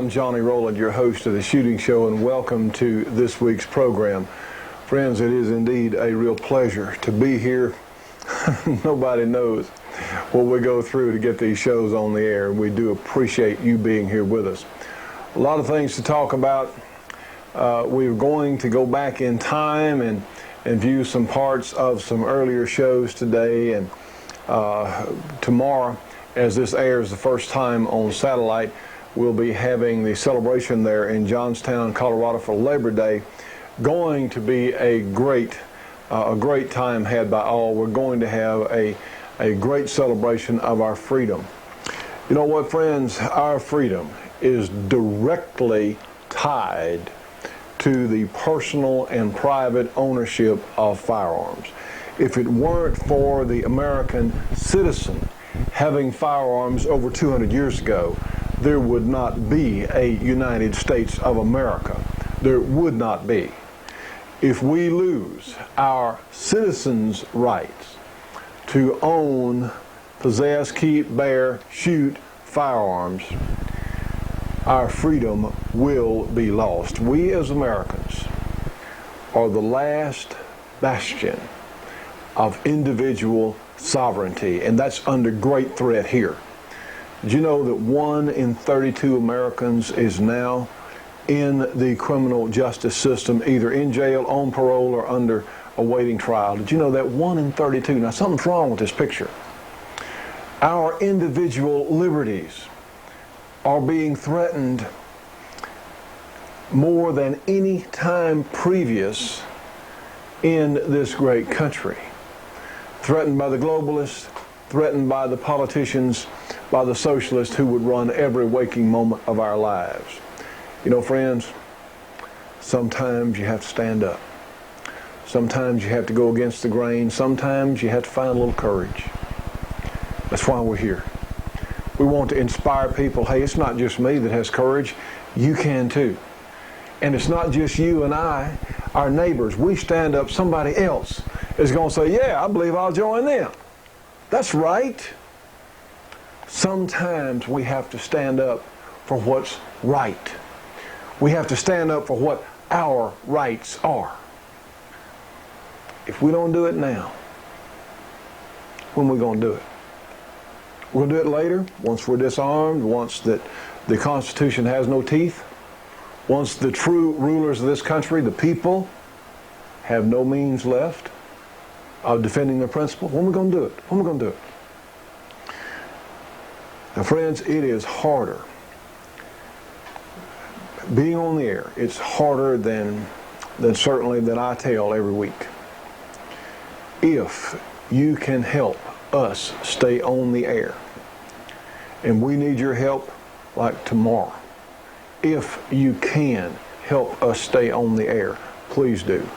I'm Johnny Rowland, your host of the Shooting Show, and welcome to this week's program. Friends, it is indeed a real pleasure to be here. Nobody knows what we go through to get these shows on the air, and we do appreciate you being here with us. A lot of things to talk about. We're going to go back in time and view some parts of some earlier shows today, and tomorrow, as this airs the first time on satellite, we'll be having the celebration there in Johnstown, Colorado for Labor Day. Going to be a great time had by all. We're going to have a great celebration of our freedom. You know what, friends? Our freedom is directly tied to the personal and private ownership of firearms. If it weren't for the American citizen having firearms over 200 years ago, there would not be a United States of America. There would not be. If we lose our citizens' rights to own, possess, keep, bear, shoot firearms, our freedom will be lost. We as Americans are the last bastion of individual sovereignty, and that's under great threat here. Did you know that 1 in 32 Americans is now in the criminal justice system, either in jail, on parole, or under awaiting trial? Did you know that 1 in 32? Now, something's wrong with this picture. Our individual liberties are being threatened more than any time previous in this great country. Threatened by the globalists, threatened by the politicians, by the socialists who would run every waking moment of our lives. You know, friends, sometimes you have to stand up. Sometimes you have to go against the grain. Sometimes you have to find a little courage. That's why we're here. We want to inspire people. Hey, it's not just me that has courage. You can too. And it's not just you and I, our neighbors. We stand up, somebody else is going to say, yeah, I believe I'll join them. That's right. Sometimes we have to stand up for what's right. We have to stand up for what our rights are. If we don't do it now, when are we going to do it? We're going to do it later, once we're disarmed, once that the Constitution has no teeth, once the true rulers of this country, the people, have no means left of defending their principle. When are we going to do it? When are we going to do it? Now, friends, it is harder. Being on the air, it's harder than certainly that I tell every week. If you can help us stay on the air, and we need your help like tomorrow, if you can help us stay on the air, please do.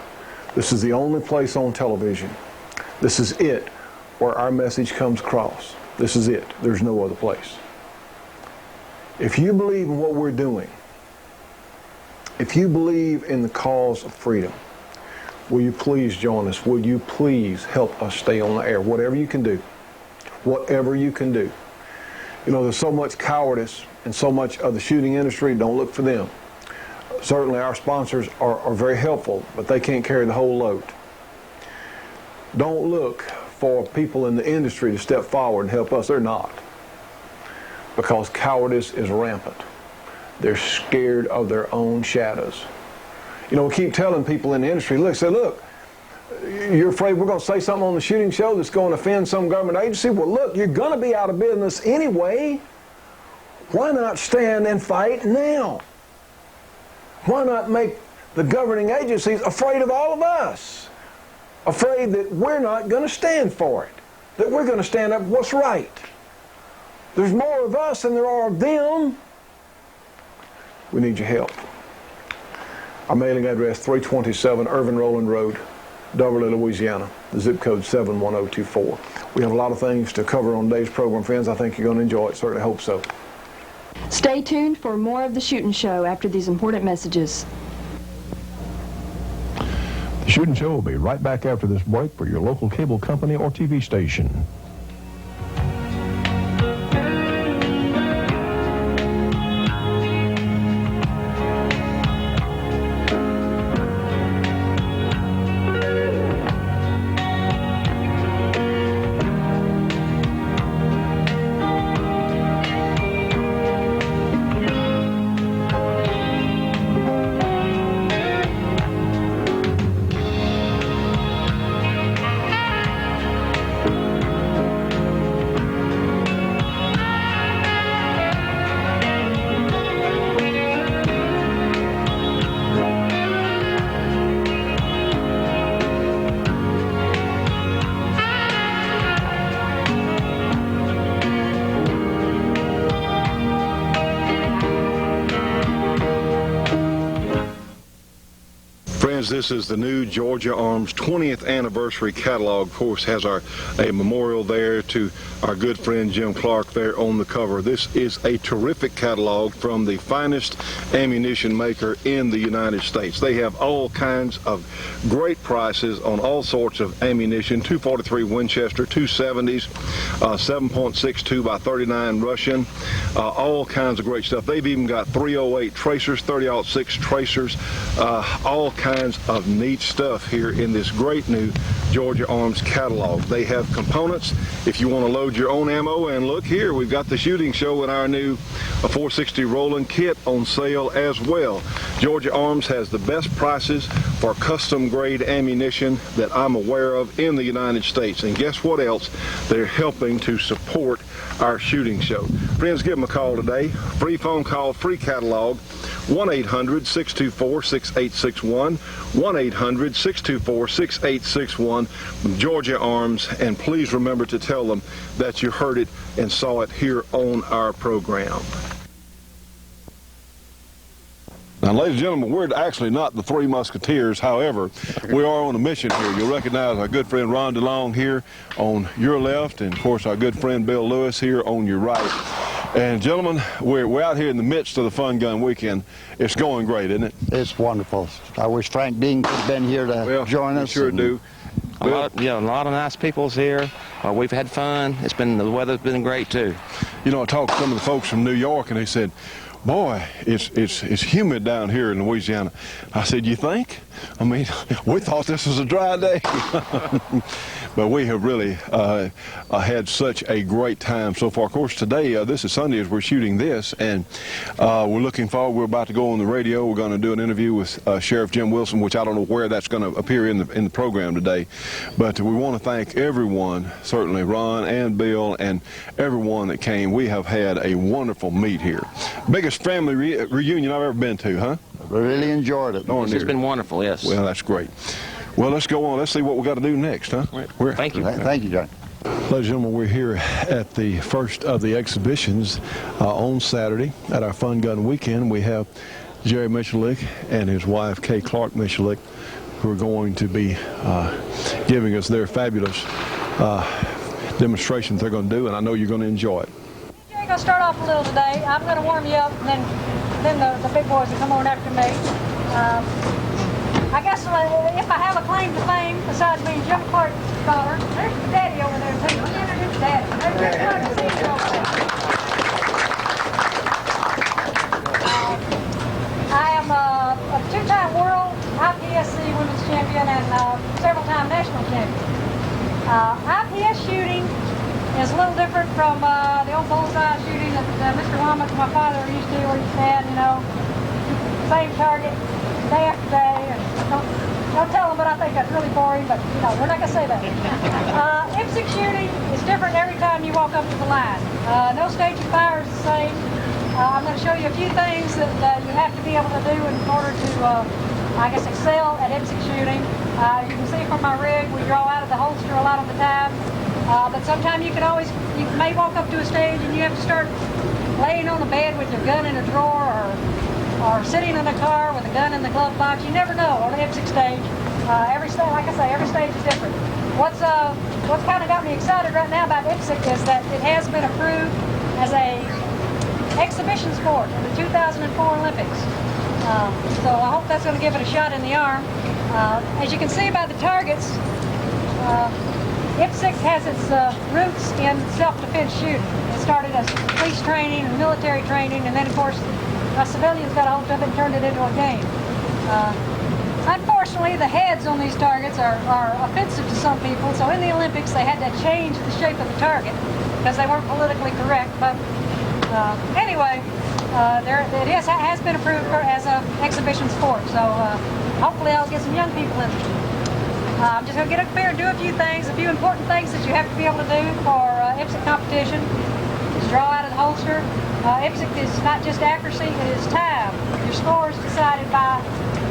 This is the only place on television. This is it where our message comes across. This is it. There's no other place. If you believe in what we're doing, if you believe in the cause of freedom, will you please join us? Will you please help us stay on the air? Whatever you can do. Whatever you can do. You know, there's so much cowardice in so much of the shooting industry. Don't look for them. Certainly our sponsors are very helpful, but they can't carry the whole load. Don't look for people in the industry to step forward and help us. They're not. Because cowardice is rampant. They're scared of their own shadows. You know, we keep telling people in the industry, look, you're afraid we're going to say something on the shooting show that's going to offend some government agency? Well, look, you're going to be out of business anyway. Why not stand and fight now? Why not make the governing agencies afraid of all of us? Afraid that we're not going to stand for it, that we're going to stand up for what's right. There's more of us than there are of them. We need your help. Our mailing address, 327 Irvin Rowland Road, Doverly, Louisiana, the zip code 71024. We have a lot of things to cover on today's program, friends. I think you're going to enjoy it. Certainly hope so. Stay tuned for more of The Shootin' Show after these important messages. The Shootin' Show will be right back after this break for your local cable company or TV station. friends, this is the new Georgia Arms 20th anniversary catalog. Of course, has a memorial there to our good friend Jim Clark there on the cover. This is a terrific catalog from the finest ammunition maker in the United States. They have all kinds of great prices on all sorts of ammunition: 243 Winchester, 270s, 7.62 by 39 Russian, all kinds of great stuff. They've even got 308 tracers, 30-06 tracers, all kinds of neat stuff here in this great new Georgia Arms catalog. They have components if you want to load your own ammo, and look here, we've got the shooting show in our new 460 Rowland kit on sale as well. Georgia Arms has the best prices for custom grade ammunition that I'm aware of in the United States, and guess what else? They're helping to support our shooting show. Friends, give them a call today. Free phone call, free catalog, 1-800-624-6861, 1-800-624-6861, Georgia Arms, and please remember to tell them that you heard it and saw it here on our program. Now, ladies and gentlemen, we're actually not the Three Musketeers. However, we are on a mission here. You'll recognize our good friend Ron DeLong here on your left, and of course our good friend Bill Lewis here on your right. And gentlemen, we're out here in the midst of the Fun Gun Weekend. It's going great, isn't it? It's wonderful. I wish Frank Dean could have been here to join us. Sure do. A lot of nice people's here. We've had fun. The weather's been great too. You know, I talked to some of the folks from New York, and they said, "Boy, it's humid down here in Louisiana." I said, "You think? I mean, we thought this was a dry day." But we have really had such a great time so far. Of course, today, this is Sunday as we're shooting this, and we're looking forward. We're about to go on the radio. We're going to do an interview with Sheriff Jim Wilson, which I don't know where that's going to appear in the program today. But we want to thank everyone, certainly Ron and Bill and everyone that came. We have had a wonderful meet here. Biggest family reunion I've ever been to, huh? We really enjoyed it. It's been wonderful, yes. Well, that's great. Well, let's go on. Let's see what we got to do next, huh? Thank you. Thank you, John. Ladies and gentlemen, we're here at the first of the exhibitions on Saturday at our Fun Gun Weekend. We have Jerry Michalik and his wife, Kay Clark Michalik, who are going to be giving us their fabulous demonstration they're going to do, and I know you're going to enjoy it. Jerry's going to start off a little today. I'm going to warm you up, and then the big boys will come on after me. I guess if I have a claim to fame, besides being Jim Clark's daughter, there's the daddy over there, too. Let me introduce Daddy. I am a two-time world IPSC women's champion and several-time national champion. IPS shooting is a little different from the old bullseye shooting that Mr. Womack, my father, used to, where you stand, same target day after day. And don't tell them, but I think that's really boring, but, we're not going to say that. IPSC shooting is different every time you walk up to the line. No stage of fire is the same. I'm going to show you a few things that you have to be able to do in order to, excel at IPSC shooting. You can see from my rig, we draw out of the holster a lot of the time. But sometimes you may walk up to a stage and you have to start laying on the bed with your gun in a drawer or sitting in a car with a gun in the glove box. You never know on an IPSC stage. Every stage is different. What's kind of got me excited right now about IPSC is that it has been approved as a exhibition sport in the 2004 Olympics. So I hope that's going to give it a shot in the arm. As you can see by the targets, IPSC has its roots in self-defense shooting. It started as police training and military training, and then, of course, civilians got a hold of it and turned it into a game. Unfortunately, the heads on these targets are offensive to some people, so in the Olympics they had to change the shape of the target because they weren't politically correct. But anyway, it has been approved as an exhibition sport, so hopefully I'll get some young people interested. I'm just going to get up here and do a few important things that you have to be able to do for IPSC competition. Just draw out of the holster. IPSC is not just accuracy, it is time. Your score is decided by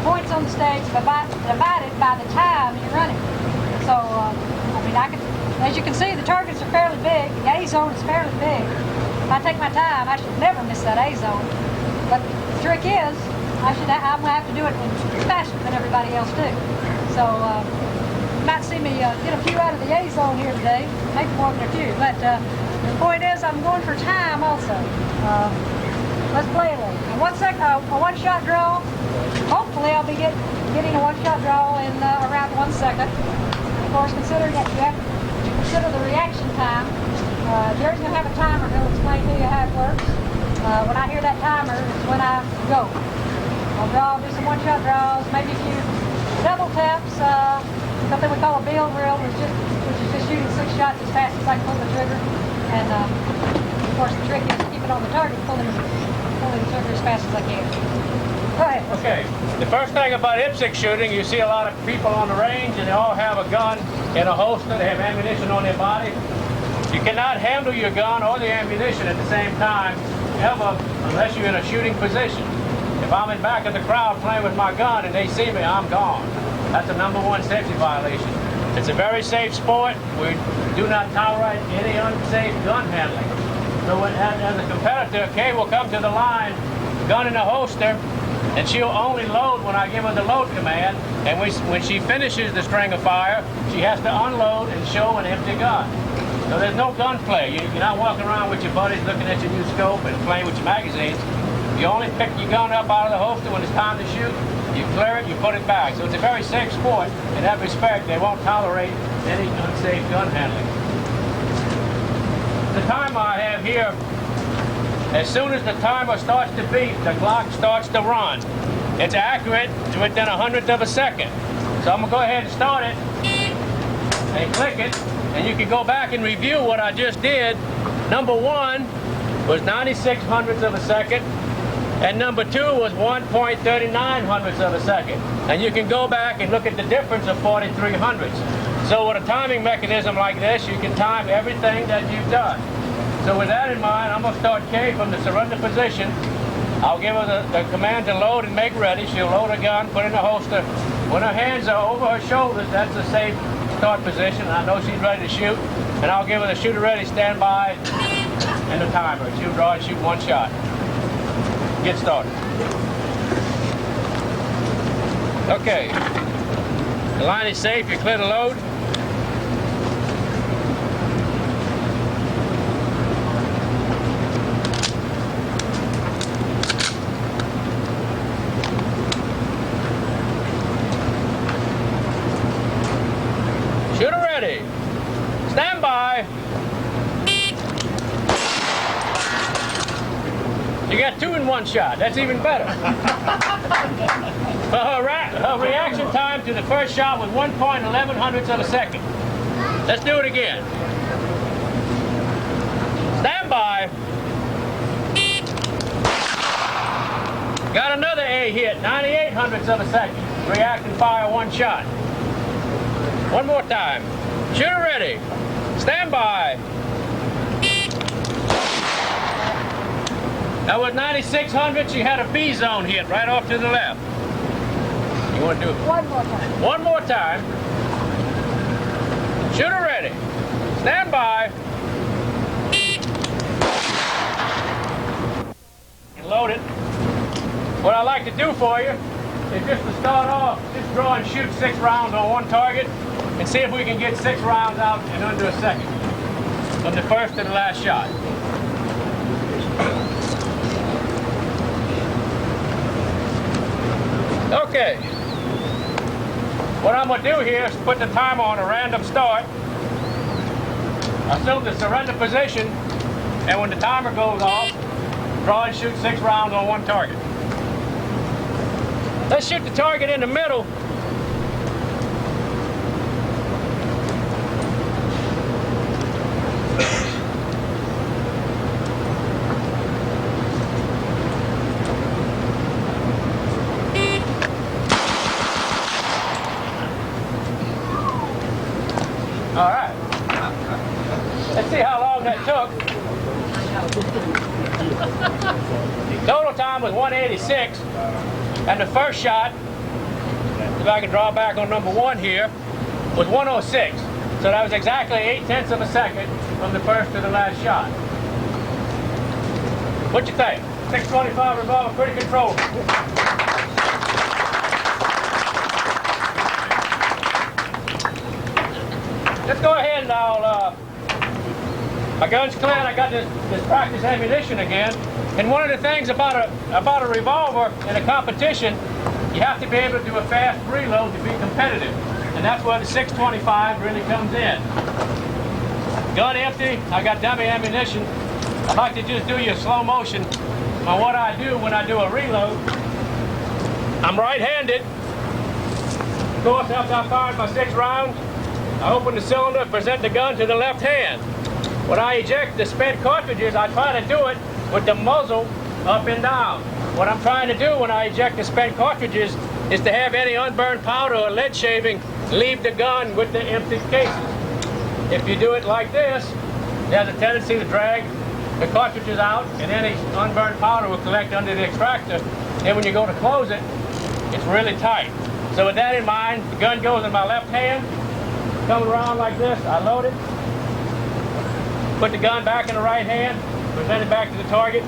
points on the stage divided by the time you're running. So, as you can see, the targets are fairly big. The A zone is fairly big. If I take my time, I should never miss that A zone. But the trick is, I'm gonna have to do it faster than everybody else do. So you might see me get a few out of the A zone here today, maybe more than a few. But the point is, I'm going for time also. Let's play it. A one-shot draw. Hopefully, I'll be getting a one-shot draw in around 1 second. Of course, considering that you have to consider the reaction time. Jerry's gonna have a timer. He'll explain to you how it works. When I hear that timer, it's when I go. I'll do some one-shot draws, maybe a few double taps, something we call a bill drill, which is just shooting 6 shots as fast as I can pull the trigger. And of course, the trick is to keep it on the target, pulling the trigger as fast as I can. Go ahead. Okay. The first thing about IPSC shooting, you see a lot of people on the range, and they all have a gun in a holster. They have ammunition on their body. You cannot handle your gun or the ammunition at the same time, ever, unless you're in a shooting position. If I'm in back of the crowd playing with my gun and they see me, I'm gone. That's a #1 safety violation. It's a very safe sport. We do not tolerate any unsafe gun handling. So as a competitor, Kay will come to the line, gun in a holster, and she'll only load when I give her the load command. And when she finishes the string of fire, she has to unload and show an empty gun. So there's no gunplay. You're not walking around with your buddies looking at your new scope and playing with your magazines. You only pick your gun up out of the holster when it's time to shoot. You clear it, you put it back. So it's a very safe sport. In that respect, they won't tolerate any unsafe gun handling. The timer I have here, as soon as the timer starts to beep, the clock starts to run. It's accurate to within 100th of a second. So I'm going to go ahead and start it and click it. And you can go back and review what I just did. Number 1 was 96 hundredths of a second. And number 2 was 1.39 hundredths of a second. And you can go back and look at the difference of 43 hundredths. So with a timing mechanism like this, you can time everything that you've done. So with that in mind, I'm going to start Kay from the surrender position. I'll give her the command to load and make ready. She'll load her gun, put it in the holster. When her hands are over her shoulders, that's a safe start position. I know she's ready to shoot. And I'll give her the shooter ready, stand by, and the timer. She'll draw and shoot 1 shot. Get started. Okay. The line is safe. You clear the load. Shooter ready. Stand by. You got 2 in 1 shot. That's even better. Her reaction time to the first shot was 1.11 hundredths of a second. Let's do it again. Stand by. Got another A hit, 98 hundredths of a second. React and fire 1 shot. One more time. Shooter ready. Stand by. That was 96 hundredths. She had a B zone hit right off to the left. You want to do it? One more time. One more time. Shooter ready. Stand by. And load it. What I like to do for you is just to start off, just draw and shoot 6 rounds on 1 target and see if we can get 6 rounds out in under a second from the first to the last shot. Okay. What I'm going to do here is put the timer on a random start. Assume the surrender position, and when the timer goes off, draw and shoot 6 rounds on 1 target. Let's shoot the target in the middle. All right. Let's see how long that took. Total time was 186. And the first shot, if I can draw back on number 1 here, was 106. So that was exactly 8/10 of a second from the first to the last shot. What you think? 625 revolver, pretty controlled. let's go ahead and my gun's cleared. I got this practice ammunition again. And one of the things about a revolver in a competition, you have to be able to do a fast reload to be competitive. And that's where the 625 really comes in. Gun empty, I got dummy ammunition. I'd like to just do you a slow motion on what I do when I do a reload. I'm right-handed. Of course, after I fired my 6 rounds, I open the cylinder, present the gun to the left hand. When I eject the spent cartridges, I try to do it with the muzzle up and down. What I'm trying to do when I eject the spent cartridges is to have any unburned powder or lead shaving leave the gun with the empty cases. If you do it like this, there's a tendency to drag the cartridges out, and any unburned powder will collect under the extractor. Then when you go to close it, it's really tight. So with that in mind, the gun goes in my left hand, coming around like this, I load it, put the gun back in the right hand, present it back to the target,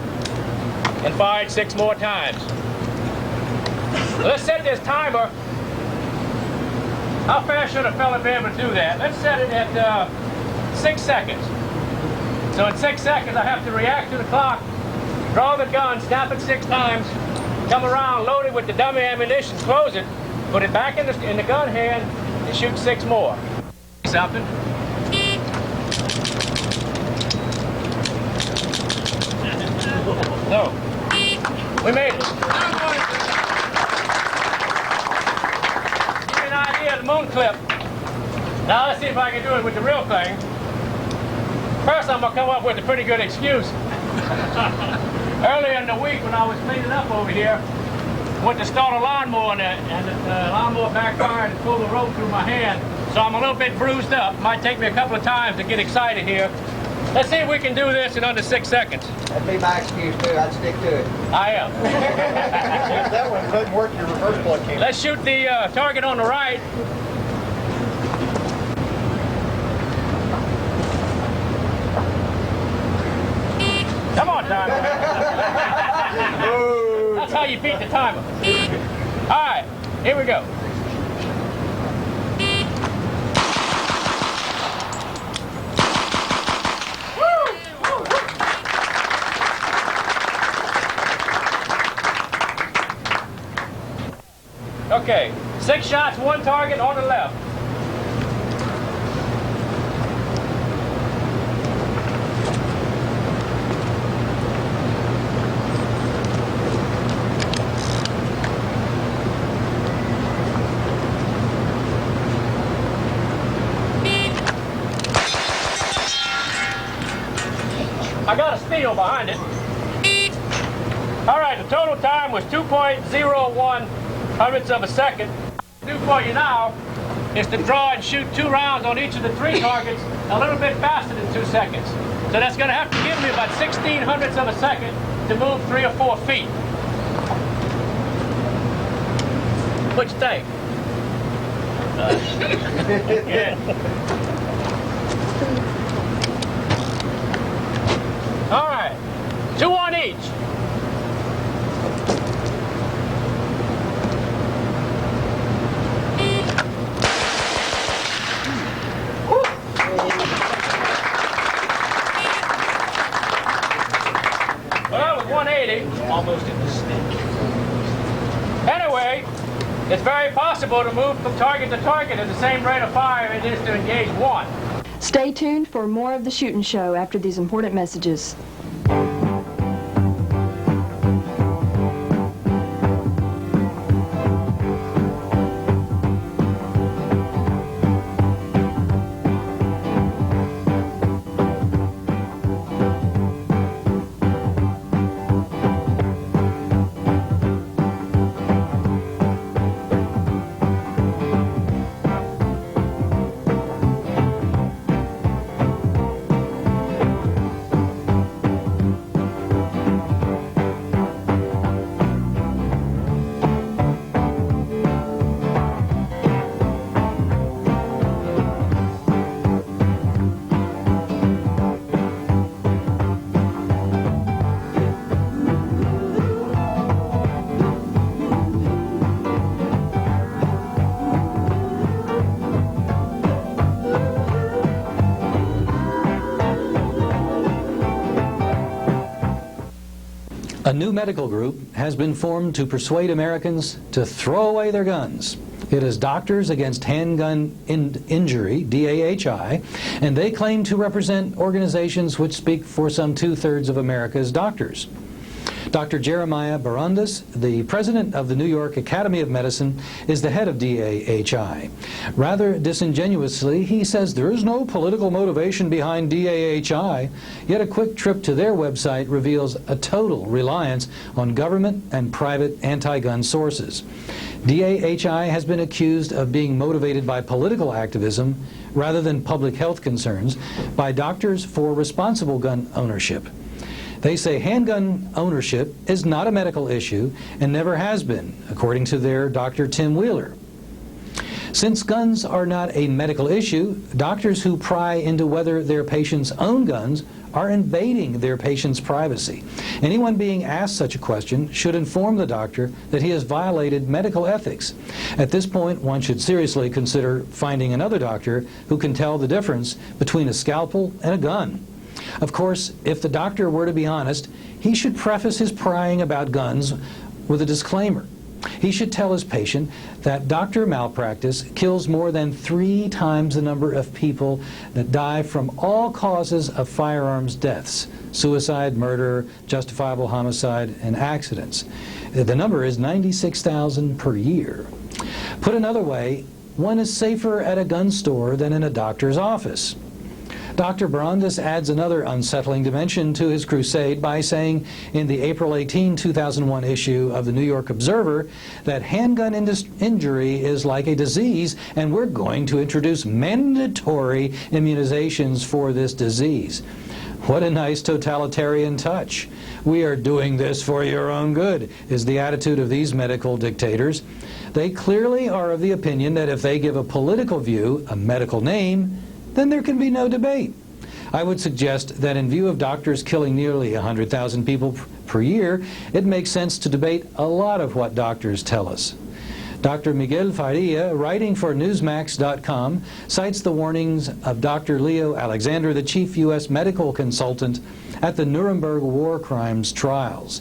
and fire it 6 more times. Let's set this timer. How fast should a fella be able to do that? Let's set it at 6 seconds. So in 6 seconds, I have to react to the clock, draw the gun, snap it 6 times, come around, load it with the dummy ammunition, close it, put it back in the gun hand, and shoot 6 more. Something. No. We made it. Give you an idea of the moon clip. Now let's see if I can do it with the real thing. First, I'm going to come up with a pretty good excuse. Earlier in the week when I was cleaning up over here, went to start a lawnmower and the lawnmower backfired and pulled the rope through my hand. So I'm a little bit bruised up. Might take me a couple of times to get excited here. Let's see if we can do this in under 6 seconds. That'd be my excuse too. I'd stick to it. I am. If that one doesn't work, your reverse plug can't. Let's shoot the target on the right. Come on, timer. That's how you beat the timer. All right, here we go. Okay, 6 shots, 1 target on the left. I got a steal behind it. All right, the total time was 2.01 hundredths of a second. What I'll do for you now is to draw and shoot 2 rounds on each of the 3 targets a little bit faster than 2 seconds. So that's going to have to give me about 16 hundredths of a second to move 3 or 4 feet. What you think? Yeah. All right, 2 on each. Well, that was 180. Almost in the stick. Anyway, it's very possible to move from target to target at the same rate of fire it is to engage one. Stay tuned for more of the Shootin' Show after these important messages. A new medical group has been formed to persuade Americans to throw away their guns. It is Doctors Against Handgun Injury, DAHI, and they claim to represent organizations which speak for some 2/3 of America's doctors. Dr. Jeremiah Barandis, the president of the New York Academy of Medicine, is the head of DAHI. Rather disingenuously, he says there is no political motivation behind DAHI, yet a quick trip to their website reveals a total reliance on government and private anti-gun sources. DAHI has been accused of being motivated by political activism rather than public health concerns by Doctors for Responsible Gun Ownership. They say handgun ownership is not a medical issue and never has been, according to their Dr. Tim Wheeler. Since guns are not a medical issue, doctors who pry into whether their patients own guns are invading their patient's privacy. Anyone being asked such a question should inform the doctor that he has violated medical ethics. At this point, one should seriously consider finding another doctor who can tell the difference between a scalpel and a gun. Of course, if the doctor were to be honest, he should preface his prying about guns with a disclaimer. He should tell his patient that doctor malpractice kills more than 3 times the number of people that die from all causes of firearms deaths: suicide, murder, justifiable homicide, and accidents. The number is 96,000 per year. Put another way, one is safer at a gun store than in a doctor's office. Dr. Barandis adds another unsettling dimension to his crusade by saying in the April 18, 2001 issue of the New York Observer that handgun injury is like a disease and we're going to introduce mandatory immunizations for this disease. What a nice totalitarian touch. We are doing this for your own good, is the attitude of these medical dictators. They clearly are of the opinion that if they give a political view a medical name, then there can be no debate. I would suggest that in view of doctors killing nearly 100,000 people per year, it makes sense to debate a lot of what doctors tell us. Dr. Miguel Faria, writing for Newsmax.com, cites the warnings of Dr. Leo Alexander, the chief U.S. medical consultant at the Nuremberg war crimes trials.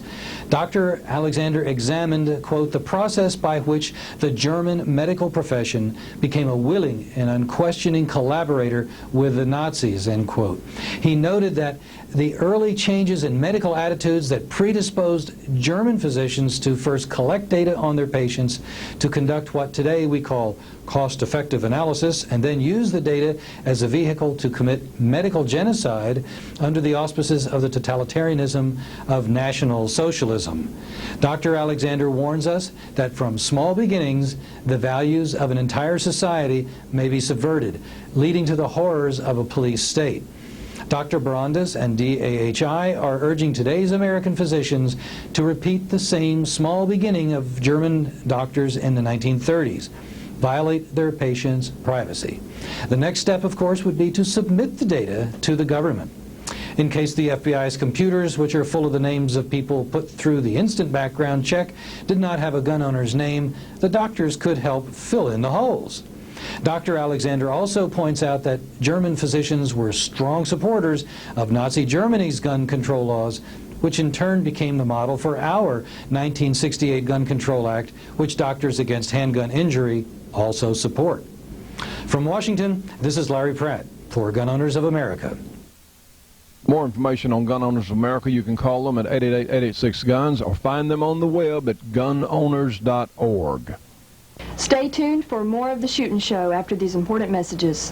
Dr. Alexander examined, quote, the process by which the German medical profession became a willing and unquestioning collaborator with the Nazis, end quote. He noted that the early changes in medical attitudes that predisposed German physicians to first collect data on their patients, to conduct what today we call cost-effective analysis, and then use the data as a vehicle to commit medical genocide under the auspices of the totalitarianism of National Socialism. Dr. Alexander warns us that from small beginnings, the values of an entire society may be subverted, leading to the horrors of a police state. Dr. Barandis and DAHI are urging today's American physicians to repeat the same small beginning of German doctors in the 1930s. Violate their patients' privacy. The next step, of course, would be to submit the data to the government. In case the FBI's computers, which are full of the names of people put through the instant background check, did not have a gun owner's name, the doctors could help fill in the holes. Dr. Alexander also points out that German physicians were strong supporters of Nazi Germany's gun control laws, which in turn became the model for our 1968 Gun Control Act, which Doctors Against Handgun Injury also support. From Washington, this is Larry Pratt for Gun Owners of America. More information on Gun Owners of America, you can call them at 888-886-GUNS or find them on the web at gunowners.org. Stay tuned for more of The Shootin' Show after these important messages.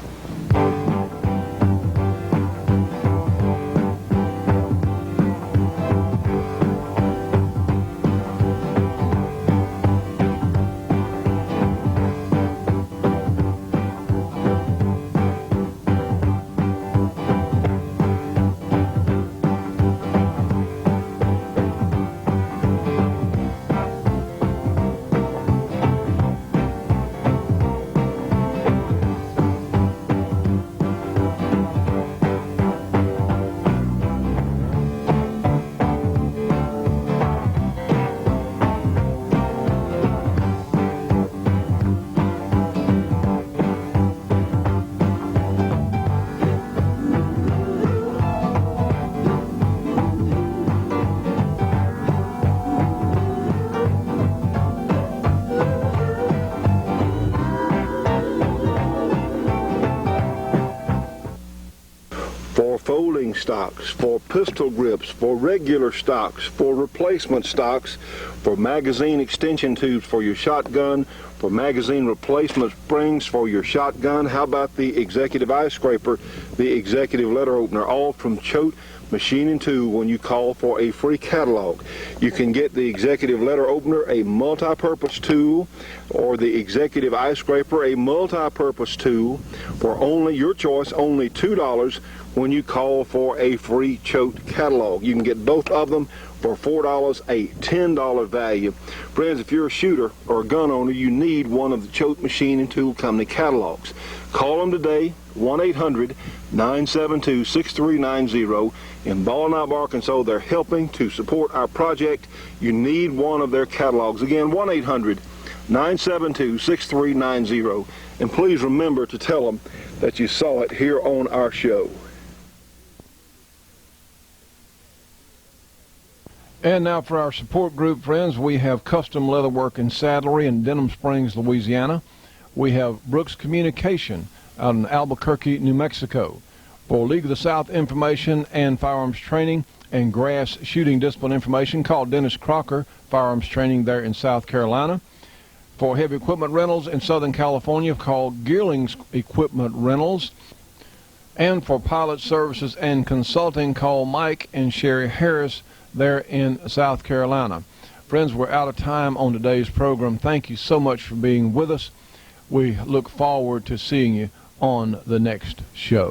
for folding stocks, for pistol grips, for regular stocks, for replacement stocks, for magazine extension tubes for your shotgun, for magazine replacement springs for your shotgun. How about the executive eye scraper, the executive letter opener, all from Choate Machine and Tool when you call for a free catalog. You can get the executive letter opener, a multi-purpose tool, or the executive eye scraper, a multi-purpose tool, for only your choice, only $2 when you call for a free Choate catalog. You can get both of them for $4, a $10 value. Friends, if you're a shooter or a gun owner, you need one of the Choate Machine and Tool Company catalogs. Call them today, 1-800-972-6390. In Ball Knob, Arkansas, they're helping to support our project. You need one of their catalogs. Again, 1-800-972-6390. And please remember to tell them that you saw it here on our show. And now for our support group, friends, we have Custom Leatherwork and Saddlery in Denham Springs, Louisiana. We have Brooks Communication out in Albuquerque, New Mexico. For League of the South information and firearms training and grass shooting discipline information, call Dennis Crocker, firearms training there in South Carolina. For heavy equipment rentals in Southern California, call Gearlings Equipment Rentals. And for pilot services and consulting, call Mike and Sherry Harris there in South Carolina. Friends, we're out of time on today's program. Thank you so much for being with us. We look forward to seeing you on the next show.